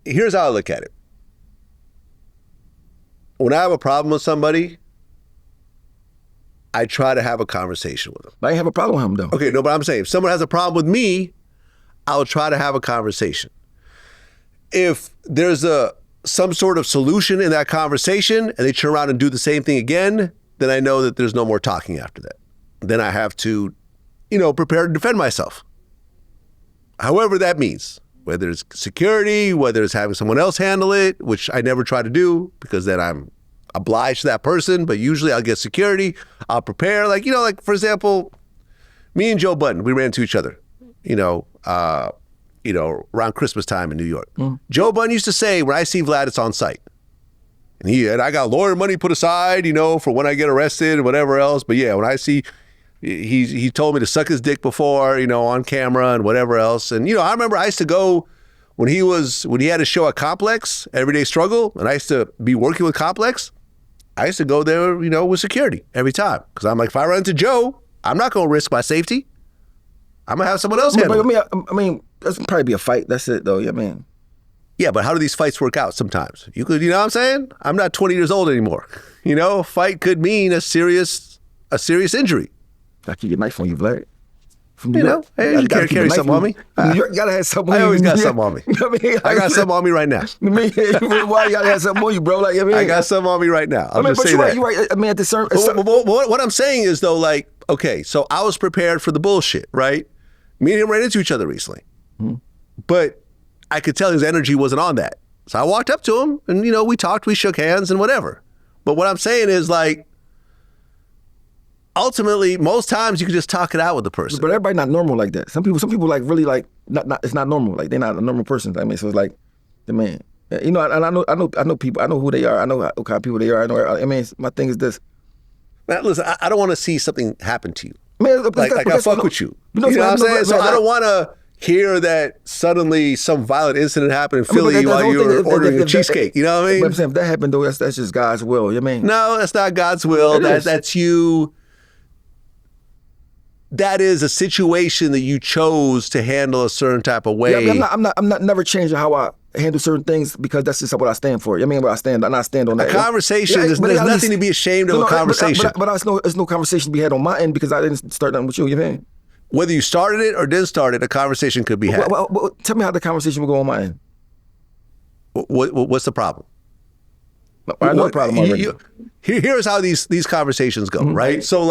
here's how I look at it. When I have a problem with somebody, I try to have a conversation with them. I ain't have a problem with him, though. Okay, no, but I'm saying if someone has a problem with me, I'll try to have a conversation. If there's some sort of solution in that conversation and they turn around and do the same thing again, then I know that there's no more talking after that. Then I have to, prepare to defend myself. However that means, whether it's security, whether it's having someone else handle it, which I never try to do because then I'm obliged to that person, but usually I'll get security, I'll prepare. Like for example, me and Joe Budden, we ran into each other, around Christmas time in New York. Joe Budden used to say, when I see Vlad, it's on site. And I got lawyer money put aside, for when I get arrested and whatever else. But yeah, when I see, he told me to suck his dick before, on camera and whatever else. And, I remember I used to go when he had a show at Complex, Everyday Struggle, and I used to be working with Complex. I used to go there, with security every time. Because I'm like, if I run into Joe, I'm not going to risk my safety. I'm going to have someone else handle it. I mean, that's probably be a fight. That's it, though. Yeah, man. Yeah, but how do these fights work out sometimes? You could, what I'm saying? I'm not 20 years old anymore. A fight could mean a serious injury. I keep your knife on you, Vlad. Hey, you can't carry something on me. You gotta have something on you. I always got something on me. I got something on me right now. Why you gotta have something on you, bro? I got something on me right now. I'll just say that. You're right. I mean, at the certain... What I'm saying is, though, okay, so I was prepared for the bullshit, right? Me and him ran into each other recently. But I could tell his energy wasn't on that. So I walked up to him and, we talked, we shook hands and whatever. But what I'm saying is ultimately, most times you can just talk it out with the person. But everybody not normal like that. Some people really not it's not normal. Like they're not a normal person. I mean, so it's like, the man, and I know people, I know who they are. I know what kind of people they are. My thing is this. Man, listen, I don't want to see something happen to you. Man, I fuck with you. You know what I'm saying? So I don't want to hear that suddenly some violent incident happened in Philly while you were ordering a cheesecake. You know what I mean? But I'm saying if that happened, though, that's just God's will. You know what I mean? No, that's not God's will. That's you. That is a situation that you chose to handle a certain type of way. Yeah, I'm not never changing how I handle certain things because that's just what I stand for. You know what I mean? But I stand on that. A conversation, there's nothing to be ashamed of a conversation. But there's no conversation to be had on my end because I didn't start nothing with you. You know what I mean? Whether you started it or didn't start it, a conversation could be had. Well, tell me how the conversation will go on my end. What's the problem? No, I know the problem already. Here's how these conversations go, right? So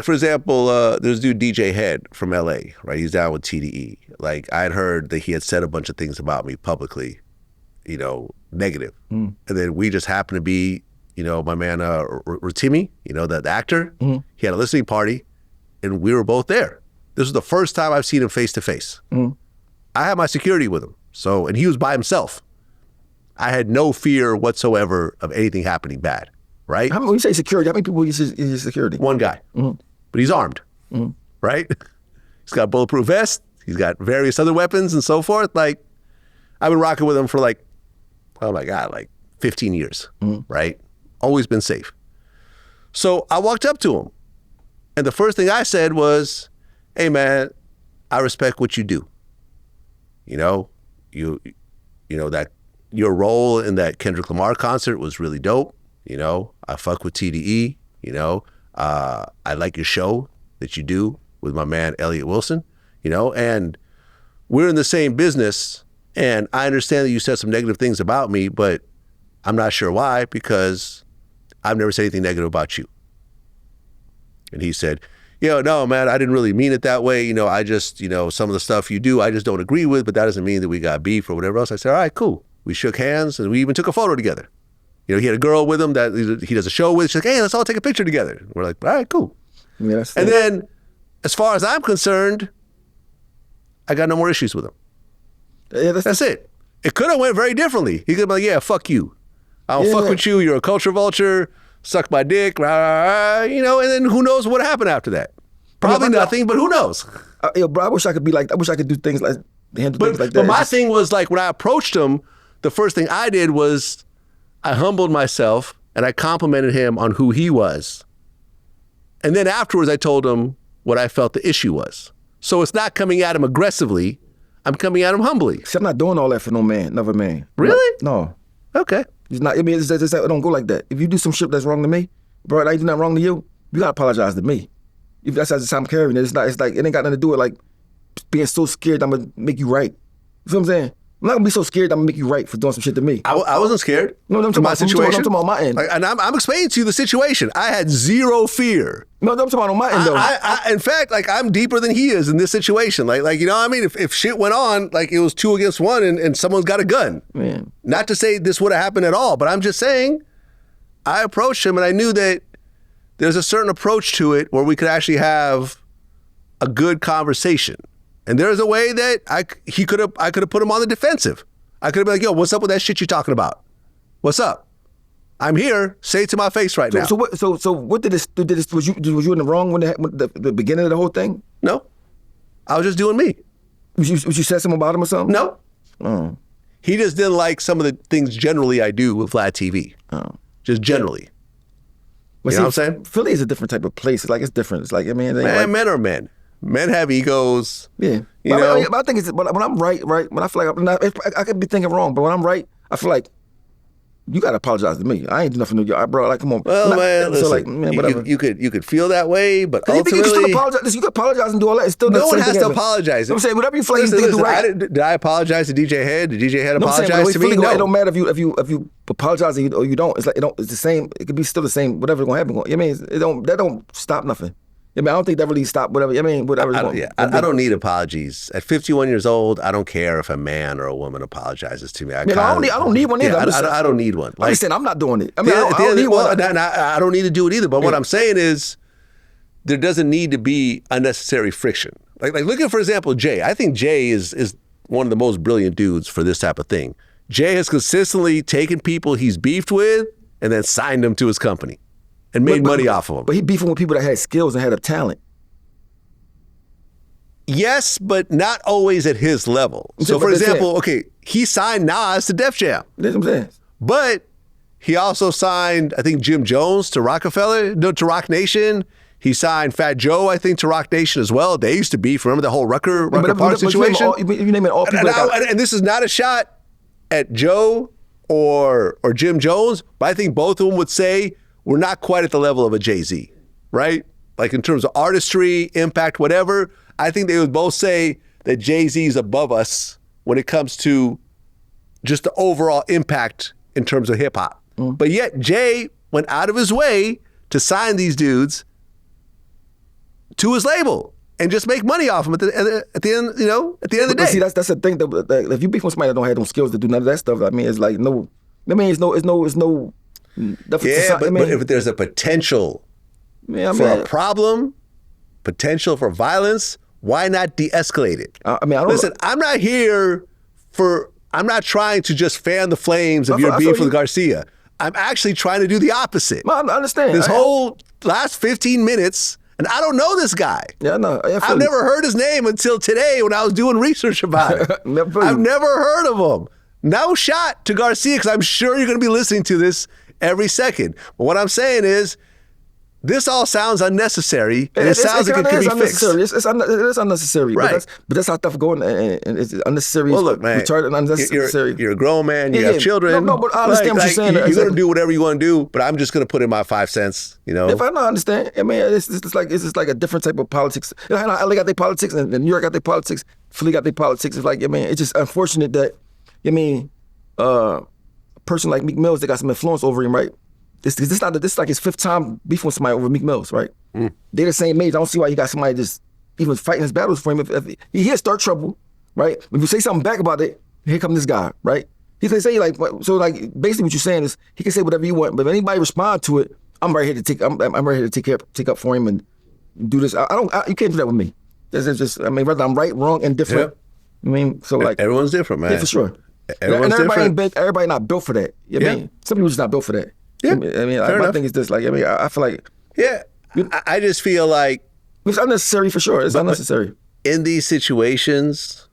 for example, there's dude DJ Head from LA, right? He's down with TDE. I had heard that he had said a bunch of things about me publicly, negative. And then we just happened to be, my man Rotimi, the actor, he had a listening party and we were both there. This was the first time I've seen him face to face. I had my security with him. And he was by himself. I had no fear whatsoever of anything happening bad. Right? When you say security, how many people is his security? One guy. But he's armed. Right? He's got a bulletproof vest. He's got various other weapons and so forth. I've been rocking with him for 15 years. Right? Always been safe. So I walked up to him. And the first thing I said was, hey man, I respect what you do. That your role in that Kendrick Lamar concert was really dope. I fuck with TDE, I like your show that you do with my man, Elliot Wilson, and we're in the same business. And I understand that you said some negative things about me, but I'm not sure why, because I've never said anything negative about you. And he said, no, man, I didn't really mean it that way. I just, some of the stuff you do, I just don't agree with, but that doesn't mean that we got beef or whatever else. I said, all right, cool. We shook hands and we even took a photo together. He had a girl with him that he does a show with. She's like, hey, let's all take a picture together. We're like, all right, cool. Yeah, and then, as far as I'm concerned, I got no more issues with him. Yeah, that's it. It could have went very differently. He could be like, yeah, fuck you. I don't fuck with you. You're a culture vulture. Suck my dick. Rah, rah, rah, and then who knows what happened after that? Probably nothing, but who knows? Bro, I wish I could be like, I wish I could do things like, handle things like that. But my thing was when I approached him, the first thing I did was I humbled myself and I complimented him on who he was. And then afterwards, I told him what I felt the issue was. So it's not coming at him aggressively. I'm coming at him humbly. See, I'm not doing all that for no man, another man. Really? No. Okay. It's not. I mean, it don't go like that. If you do some shit that's wrong to me, bro, I ain't do nothing wrong to you. You gotta apologize to me. If that's the time I'm carrying it, it's not. It's like it ain't got nothing to do with like being so scared I'm gonna make you right. You feel what I'm saying? I'm not gonna be so scared I'm gonna make you right for doing some shit to me. I wasn't scared. No, I'm talking my about situation. I'm talking about my end. Like, and I'm explaining to you the situation. I had zero fear. No, I'm talking about on my end though. In fact, like I'm deeper than he is in this situation. Like you know what I mean? If shit went on, like it was 2 against 1 and someone's got a gun. Man. Not to say this would have happened at all, but I'm just saying I approached him and I knew that there's a certain approach to it where we could actually have a good conversation. And there's a way that I could have put him on the defensive. I could have been like, yo, what's up with that shit you're talking about? What's up? I'm here. Say it to my face right now. So what did this? Was you in the wrong when the beginning of the whole thing? No, I was just doing me. Was you said something about him or something? No. Oh. He just didn't like some of the things generally I do with Vlad TV. Oh. Just generally. But you know what I'm saying? Philly is a different type of place. It's different. It's like, I mean, men are men. Men have egos. Yeah. You know? But I think it's when I'm right, when I feel like I could be thinking wrong, but when I'm right, I feel like you gotta apologize to me. I ain't do nothing to you, bro. Like, come on. Well, man, listen, so like, man, whatever. You could feel that way, but You ultimately, still apologize. You can apologize and do all that. It's still no the one same has thing to apologize. I'm saying whatever you feel like you do right. Did I apologize to DJ Head? Did DJ Head apologize I'm saying, to me? No. It don't matter if you apologize or you don't. It's like it's the same. It could be still the same. Whatever's gonna happen. I mean, that don't stop nothing. I mean, I don't think that really stopped whatever. I mean, whatever. I don't need apologies. At 51 years old, I don't care if a man or a woman apologizes to me. I don't need one either. I don't need one. I'm just saying I'm not doing it. I mean, I don't need one. I don't need to do it either. But what I'm saying is, there doesn't need to be unnecessary friction. Like look at, for example, Jay. I think Jay is one of the most brilliant dudes for this type of thing. Jay has consistently taken people he's beefed with and then signed them to his company. And made money off of them. But he beefing with people that had skills and had a talent. Yes, but not always at his level. So, for example, okay, he signed Nas to Def Jam. That's what I'm saying. But he also signed, I think, Jim Jones to Rock Nation. He signed Fat Joe, I think, to Rock Nation as well. They used to beef. Remember the whole Rucker Park situation? You name it all people. And this is not a shot at Joe or Jim Jones, but I think both of them would say, we're not quite at the level of a Jay-Z, right? Like in terms of artistry, impact, whatever. I think they would both say that Jay-Z is above us when it comes to just the overall impact in terms of hip hop. But yet Jay went out of his way to sign these dudes to his label and just make money off them at the end, you know, at the end of the day. See, that's the thing. That if you beef with somebody that don't have them skills to do none of that stuff, I mean, it's like no. I mean, it's no. But if there's a potential for a problem, potential for violence, why not de-escalate it? Listen, I'm not trying to just fan the flames of your beef with Garcia. I'm actually trying to do the opposite. I understand. This whole last 15 minutes, and I don't know this guy. Yeah, I know. I've never heard his name until today when I was doing research about it. I've never heard of him. No shot to Garcia, because I'm sure you're going to be listening to this every second. But what I'm saying is, this all sounds unnecessary, and it sounds like it could be fixed. It's unnecessary, right? But that's how stuff going, and it's unnecessary. Well, look, man, retarded, unnecessary. You're a grown man. You have children. No, but I understand what you're saying. You're going to do whatever you want to do, but I'm just going to put in my 5 cents. You know, if I don't understand, I mean, it's just like a different type of politics. You know, LA got their politics, and New York got their politics. Philly got their politics. It's like, I mean, it's just unfortunate that, I mean, a person like Meek Mills, they got some influence over him, right? This is like his 5th time beefing with somebody over Meek Mills, right? They're the same age. I don't see why he got somebody just even fighting his battles for him. If he start trouble, right? If you say something back about it, here come this guy, right? He can say like, so like basically what you're saying is he can say whatever you want, but if anybody respond to it, I'm right here to take up for him and do this. You can't do that with me. It's just, I mean, whether I'm right, wrong, and different. Yep. I mean, so like everyone's different, man. Yeah, for sure. Everyone's different. Everybody not built for that. You know what I mean? Some people just not built for that. Yeah, I mean, my thing is this. Like, I mean, I feel like I just feel like it's unnecessary for sure. It's unnecessary in these situations.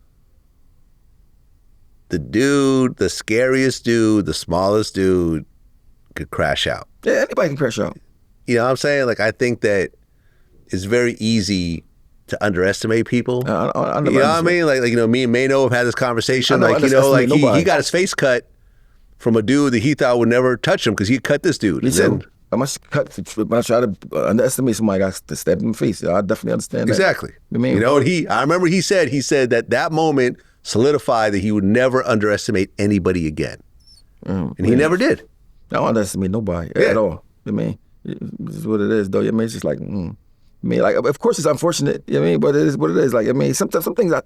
The scariest dude, the smallest dude, could crash out. Yeah, anybody can crash out. You know what I'm saying? Like, I think that it's very easy to underestimate people. I never You know what I understood. mean? Like, you know, me and Mano have had this conversation. I Like, you know, like underestimate nobody. he got his face cut from a dude that he thought would never touch him because he cut this dude. Me And too. then- I must cut when I try to underestimate somebody. I got to stab him in the face. I definitely understand that. Exactly. I mean, you know, and I remember he said that moment solidified that he would never underestimate anybody again. And he never did. I don't underestimate nobody at all. I mean, this is what it is, though. I mean, it's just like, I mean, like, of course, it's unfortunate. I mean, but it is what it is. Like, I mean, some things I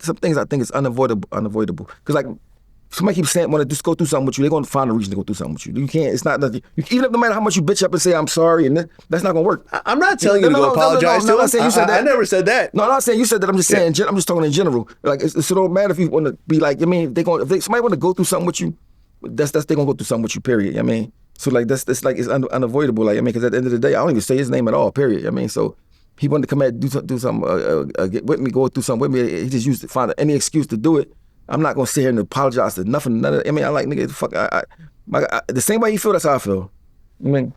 think is unavoidable. Because like, somebody keeps saying want to just go through something with you, they're gonna find a reason to go through something with you. You can't. It's not nothing. Even if no matter how much you bitch up and say I'm sorry, and that's not gonna work. I'm not telling you to go apologize to I'm him. not saying you said that. I never said that. No, I'm not saying you said that. I'm just saying. I'm just talking in general. Like, it don't matter if you want to be like. I mean, if somebody want to go through something with you, that's they gonna go through something with you. Period. I mean, so like that's like it's unavoidable. Like, I mean, because at the end of the day, I don't even say his name at all. Period. I mean, so he wanted to come out and do something get with me, go through something with me. He just used to find any excuse to do it. I'm not gonna sit here and apologize to nothing. None of, I mean, I like nigga. Fuck. The same way you feel, that's how I feel. I mean.